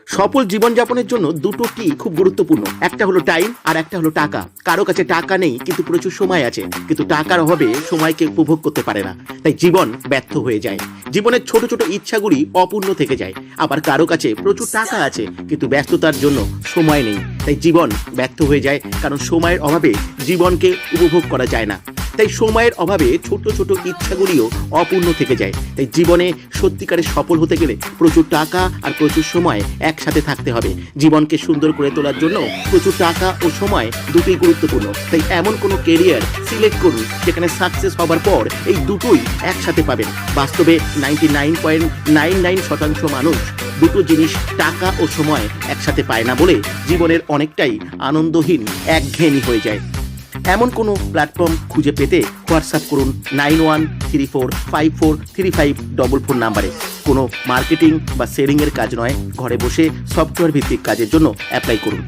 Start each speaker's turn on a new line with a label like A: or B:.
A: সফল জীবনযাপনের জন্য দুটো কি খুব গুরুত্বপূর্ণ। একটা হলো টাইম আর একটা হলো টাকা। কারো কাছে টাকা নেই কিন্তু প্রচুর সময় আছে, কিন্তু টাকার অভাবে সময়কে উপভোগ করতে পারে না, তাই জীবন ব্যর্থ হয়ে যায়। জীবনের ছোট ছোট ইচ্ছাগুলি অপূর্ণ থেকে যায়। আবার কারো কাছে প্রচুর টাকা আছে কিন্তু ব্যস্ততার জন্য সময় নেই, তাই জীবন ব্যর্থ হয়ে যায়, কারণ সময়ের অভাবে জীবনকে উপভোগ করা যায় না। তাই সময়ের অভাবে ছোট ছোট ইচ্ছাগুলিও অপূর্ণ থেকে যায়। তাই জীবনে সত্যিকারে সফল হতে গেলে প্রচুর টাকা আর প্রচুর সময় একসাথে থাকতে হবে। জীবনকে সুন্দর করে তোলার জন্য প্রচুর টাকা ও সময় দুটোই গুরুত্বপূর্ণ। তাই এমন কোনো কেরিয়ার সিলেক্ট করুন যেখানে সাকসেস হবার পর এই দুটোই একসাথে পাবেন। বাস্তবে 99.99% মানুষ দুটো জিনিস, টাকা ও সময়, একসাথে পায় না বলে জীবনের অনেকটাই আনন্দহীন, একঘেয়েমি হয়ে যায়। এমন কোনো প্ল্যাটফর্ম খুঁজে পেতে হোয়াটসঅ্যাপ করুন 9134543544 নাম্বারে। কোনো মার্কেটিং বা সেলিংয়ের কাজ নয়, ঘরে বসে সফটওয়্যার ভিত্তিক কাজের জন্য অ্যাপ্লাই করুন।